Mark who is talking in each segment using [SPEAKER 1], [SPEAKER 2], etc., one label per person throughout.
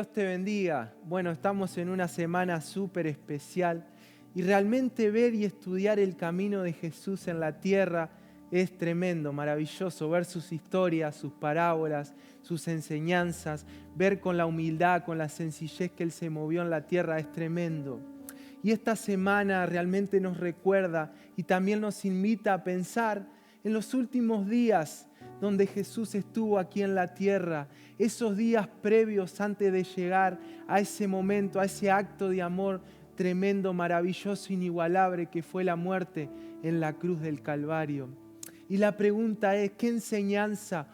[SPEAKER 1] Dios te bendiga. Bueno, estamos en una semana súper especial y realmente ver y estudiar el camino de Jesús en la tierra es tremendo, maravilloso. Ver sus historias, sus parábolas, sus enseñanzas, ver con la humildad, con la sencillez que Él se movió en la tierra es tremendo. Y esta semana realmente nos recuerda y también nos invita a pensar en los últimos días donde Jesús estuvo aquí en la tierra, esos días previos antes de llegar a ese momento, a ese acto de amor tremendo, maravilloso, inigualable que fue la muerte en la cruz del Calvario. Y la pregunta es, ¿qué enseñanza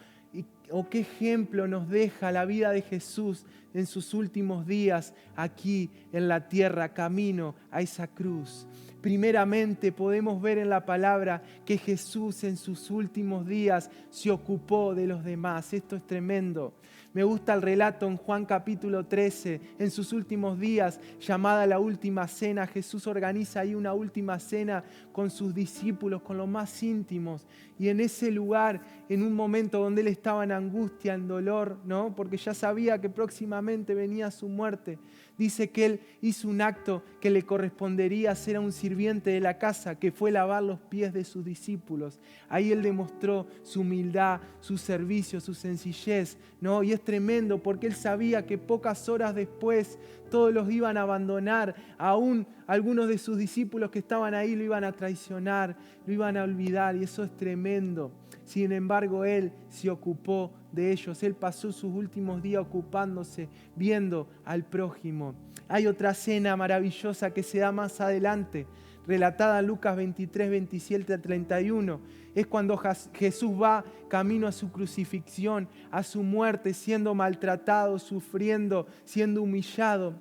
[SPEAKER 1] o qué ejemplo nos deja la vida de Jesús en sus últimos días aquí en la tierra, camino a esa cruz? Primeramente podemos ver en la palabra que Jesús en sus últimos días se ocupó de los demás. Esto es tremendo. Me gusta el relato en Juan capítulo 13, en sus últimos días, llamada la última cena. Jesús organiza ahí una última cena con sus discípulos, con los más íntimos. Y en ese lugar, en un momento donde Él estaba en angustia, en dolor, ¿no? Porque ya sabía que próximamente venía su muerte, dice que Él hizo un acto que le correspondería ser a un sirviente de la casa, que fue lavar los pies de sus discípulos. Ahí Él demostró su humildad, su servicio, su sencillez, ¿no? Y es tremendo porque Él sabía que pocas horas después todos los iban a abandonar. Aún algunos de sus discípulos que estaban ahí lo iban a traicionar, lo iban a olvidar, y eso es tremendo. Sin embargo, Él se ocupó de ellos. Él pasó sus últimos días ocupándose, viendo al prójimo. Hay otra cena maravillosa que se da más adelante, relatada en Lucas 23, 27 a 31. Es cuando Jesús va camino a su crucifixión, a su muerte, siendo maltratado, sufriendo, siendo humillado.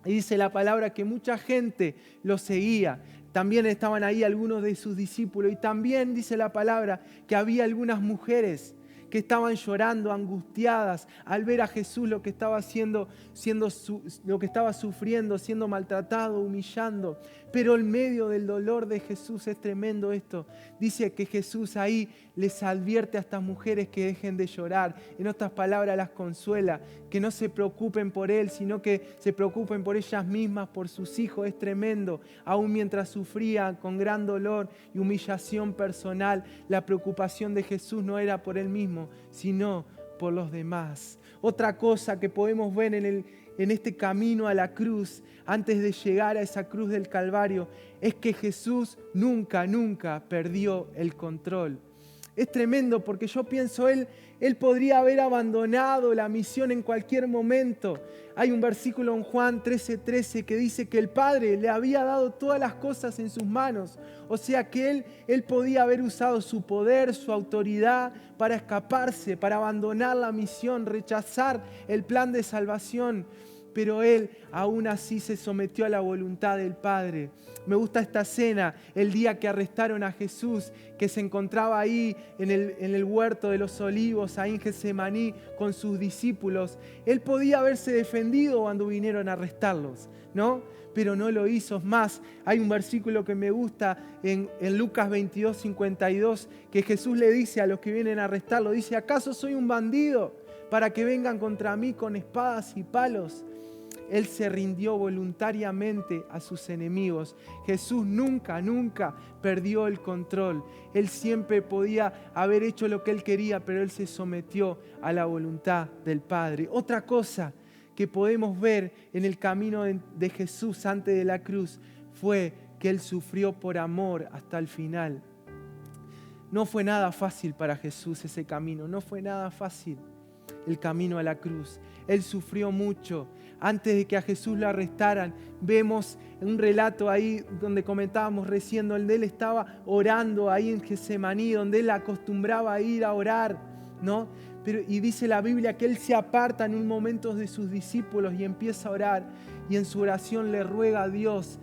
[SPEAKER 1] Y dice la palabra que mucha gente lo seguía. También estaban ahí algunos de sus discípulos. Y también dice la palabra que había algunas mujeres que estaban llorando, angustiadas, al ver a Jesús lo que estaba lo que estaba sufriendo, siendo maltratado, humillando. Pero en medio del dolor de Jesús, es tremendo esto, dice que Jesús ahí les advierte a estas mujeres que dejen de llorar. En otras palabras, las consuela, que no se preocupen por Él, sino que se preocupen por ellas mismas, por sus hijos. Es tremendo. Aún mientras sufrían con gran dolor y humillación personal, la preocupación de Jesús no era por Él mismo, sino por los demás. Otra cosa que podemos ver en este camino a la cruz, antes de llegar a esa cruz del Calvario, es que Jesús nunca perdió el control. Es tremendo porque yo pienso, Él podría haber abandonado la misión en cualquier momento. Hay un versículo en Juan 13:13 que dice que el Padre le había dado todas las cosas en sus manos. O sea que Él podía haber usado su poder, su autoridad para escaparse, para abandonar la misión, rechazar el plan de salvación. Pero Él aún así se sometió a la voluntad del Padre. Me gusta esta escena, el día que arrestaron a Jesús, que se encontraba ahí en el huerto de los olivos, ahí en Getsemaní, con sus discípulos. Él podía haberse defendido cuando vinieron a arrestarlos, ¿no? Pero no lo hizo. Es más, hay un versículo que me gusta en Lucas 22, 52, que Jesús le dice a los que vienen a arrestarlo, dice: ¿acaso soy un bandido para que vengan contra mí con espadas y palos? Él se rindió voluntariamente a sus enemigos. Jesús nunca perdió el control. Él siempre podía haber hecho lo que Él quería, pero Él se sometió a la voluntad del Padre. Otra cosa que podemos ver en el camino de Jesús antes de la cruz fue que Él sufrió por amor hasta el final. No fue nada fácil para Jesús ese camino, no fue nada fácil el camino a la cruz. Él sufrió mucho. Antes de que a Jesús lo arrestaran, vemos un relato ahí donde comentábamos recién, donde Él estaba orando ahí en Getsemaní, donde Él acostumbraba a ir a orar, ¿no? Y dice la Biblia que Él se aparta en un momento de sus discípulos y empieza a orar, y en su oración le ruega a Dios: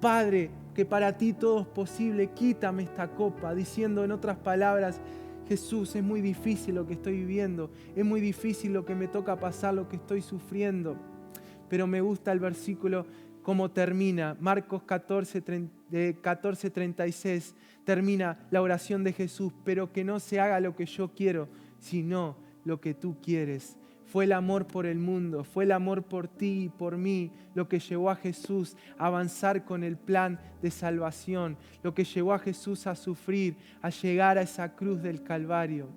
[SPEAKER 1] Padre, que para ti todo es posible, quítame esta copa, diciendo en otras palabras: Jesús, es muy difícil lo que estoy viviendo, es muy difícil lo que me toca pasar, lo que estoy sufriendo. Pero me gusta el versículo cómo termina. Marcos 14:36 termina la oración de Jesús: pero que no se haga lo que yo quiero, sino lo que tú quieres. Fue el amor por el mundo, fue el amor por ti y por mí lo que llevó a Jesús a avanzar con el plan de salvación, lo que llevó a Jesús a sufrir, a llegar a esa cruz del Calvario.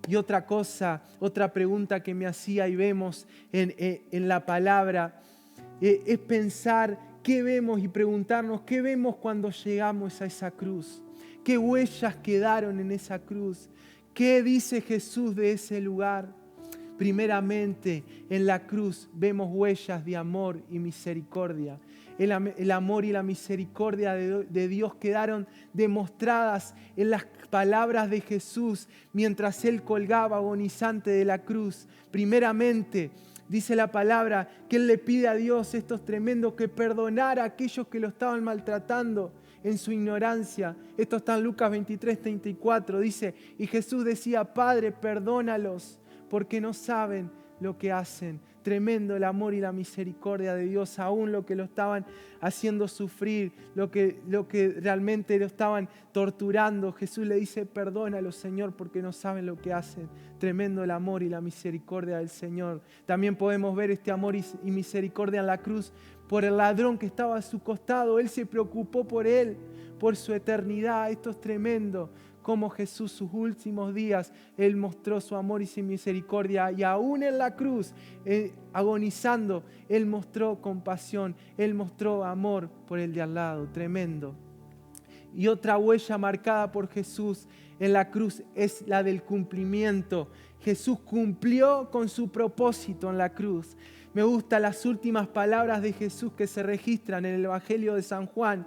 [SPEAKER 1] Y otra cosa, otra pregunta que me hacía y vemos en la palabra es pensar qué vemos y preguntarnos qué vemos cuando llegamos a esa cruz. ¿Qué huellas quedaron en esa cruz? ¿Qué dice Jesús de ese lugar? Primeramente, en la cruz vemos huellas de amor y misericordia. El amor y la misericordia de Dios quedaron demostradas en las palabras de Jesús mientras Él colgaba agonizante de la cruz. Primeramente, dice la palabra que Él le pide a Dios, esto es tremendo, que perdonara a aquellos que lo estaban maltratando en su ignorancia. Esto está en Lucas 23:34. Dice, y Jesús decía, Padre, perdónalos, porque no saben lo que hacen. Tremendo el amor y la misericordia de Dios, aún lo que lo estaban haciendo sufrir, lo que realmente lo estaban torturando. Jesús le dice, perdónalos, Señor, porque no saben lo que hacen. Tremendo el amor y la misericordia del Señor. También podemos ver este amor y misericordia en la cruz por el ladrón que estaba a su costado. Él se preocupó por él, por su eternidad. Esto es tremendo. Como Jesús sus últimos días, Él mostró su amor y su misericordia. Y aún en la cruz, agonizando, Él mostró compasión. Él mostró amor por el de al lado. Tremendo. Y otra huella marcada por Jesús en la cruz es la del cumplimiento. Jesús cumplió con su propósito en la cruz. Me gustan las últimas palabras de Jesús que se registran en el Evangelio de San Juan.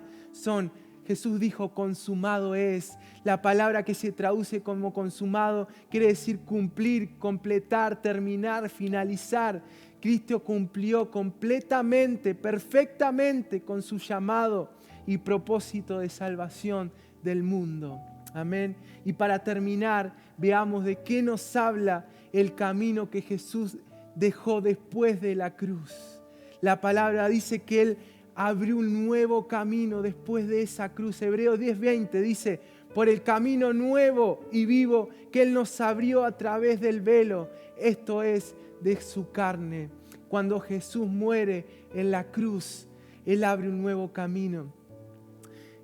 [SPEAKER 1] Jesús dijo, consumado es. La palabra que se traduce como consumado quiere decir cumplir, completar, terminar, finalizar. Cristo cumplió completamente, perfectamente con su llamado y propósito de salvación del mundo. Amén. Y para terminar, veamos de qué nos habla el camino que Jesús dejó después de la cruz. La palabra dice que Él abrió un nuevo camino después de esa cruz. Hebreos 10:20 dice, por el camino nuevo y vivo que Él nos abrió a través del velo, esto es, de su carne. Cuando Jesús muere en la cruz, Él abre un nuevo camino.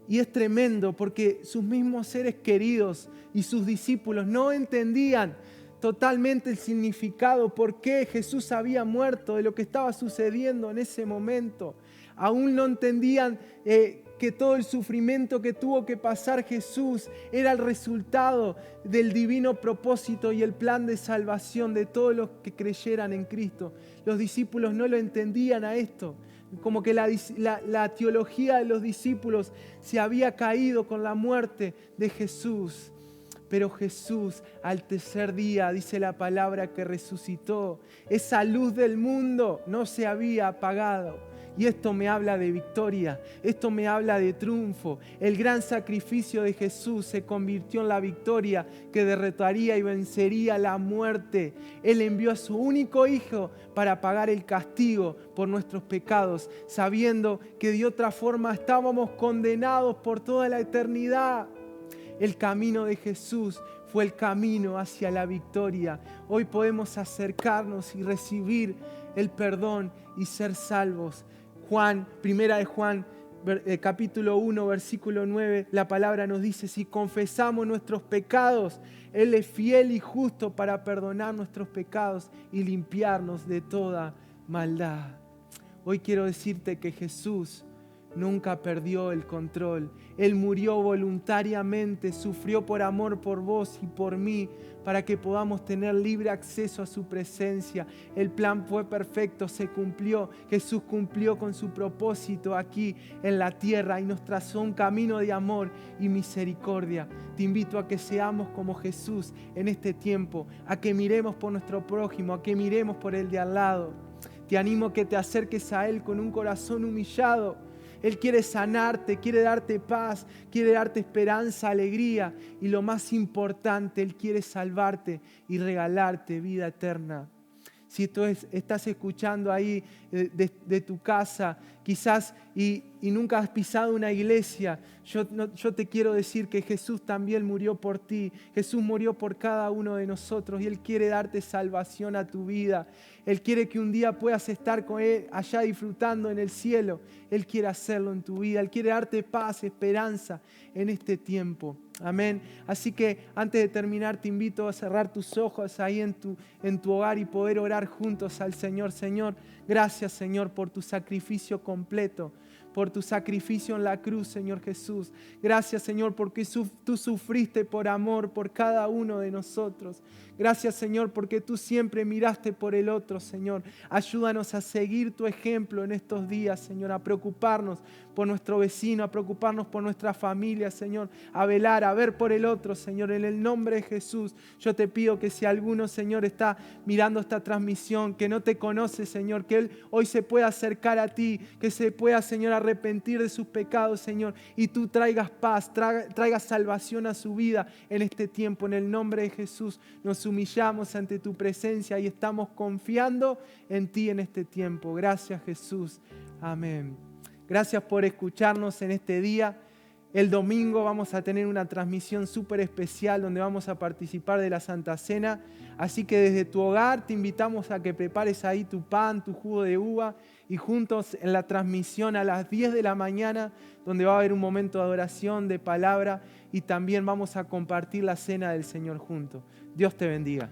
[SPEAKER 1] Y es tremendo porque sus mismos seres queridos y sus discípulos no entendían totalmente el significado, por qué Jesús había muerto, de lo que estaba sucediendo en ese momento. Aún no entendían que todo el sufrimiento que tuvo que pasar Jesús era el resultado del divino propósito y el plan de salvación de todos los que creyeran en Cristo. Los discípulos no lo entendían a esto. Como que la teología de los discípulos se había caído con la muerte de Jesús. Pero Jesús al tercer día, dice la palabra, que resucitó. Esa luz del mundo no se había apagado. Y esto me habla de victoria, esto me habla de triunfo. El gran sacrificio de Jesús se convirtió en la victoria que derrotaría y vencería la muerte. Él envió a su único Hijo para pagar el castigo por nuestros pecados, sabiendo que de otra forma estábamos condenados por toda la eternidad. El camino de Jesús fue el camino hacia la victoria. Hoy podemos acercarnos y recibir el perdón y ser salvos. Primera de Juan, capítulo 1, versículo 9, la palabra nos dice, si confesamos nuestros pecados, Él es fiel y justo para perdonar nuestros pecados y limpiarnos de toda maldad. Hoy quiero decirte que Jesús nunca perdió el control. Él murió voluntariamente, sufrió por amor por vos y por mí, para que podamos tener libre acceso a su presencia. El plan fue perfecto, se cumplió. Jesús cumplió con su propósito aquí en la tierra y nos trazó un camino de amor y misericordia. Te invito a que seamos como Jesús en este tiempo, a que miremos por nuestro prójimo, a que miremos por el de al lado. Te animo a que te acerques a Él con un corazón humillado. Él quiere sanarte, quiere darte paz, quiere darte esperanza, alegría y lo más importante, Él quiere salvarte y regalarte vida eterna. Si tú estás escuchando ahí de tu casa, quizás y nunca has pisado una iglesia, yo te quiero decir que Jesús también murió por ti. Jesús murió por cada uno de nosotros y Él quiere darte salvación a tu vida. Él quiere que un día puedas estar con Él allá disfrutando en el cielo. Él quiere hacerlo en tu vida. Él quiere darte paz, esperanza en este tiempo. Amén. Así que antes de terminar te invito a cerrar tus ojos ahí en tu hogar y poder orar juntos al Señor. Señor, gracias Señor por tu sacrificio completo, por tu sacrificio en la cruz, Señor Jesús. Gracias Señor porque tú sufriste por amor por cada uno de nosotros. Gracias Señor porque tú siempre miraste por el otro, Señor. Ayúdanos a seguir tu ejemplo en estos días, Señor, a preocuparnos por nuestro vecino, a preocuparnos por nuestra familia, Señor, a velar, a ver por el otro, Señor, en el nombre de Jesús. Yo te pido que si alguno, Señor, está mirando esta transmisión, que no te conoce, Señor, que Él hoy se pueda acercar a ti, que se pueda, Señor, arrepentir de sus pecados, Señor, y tú traigas paz, traigas salvación a su vida en este tiempo. En el nombre de Jesús nos humillamos ante tu presencia y estamos confiando en ti en este tiempo. Gracias, Jesús. Amén. Gracias por escucharnos en este día. El domingo vamos a tener una transmisión súper especial donde vamos a participar de la Santa Cena. Así que desde tu hogar te invitamos a que prepares ahí tu pan, tu jugo de uva y juntos en la transmisión a las 10 de la mañana, donde va a haber un momento de adoración, de palabra y también vamos a compartir la cena del Señor juntos. Dios te bendiga.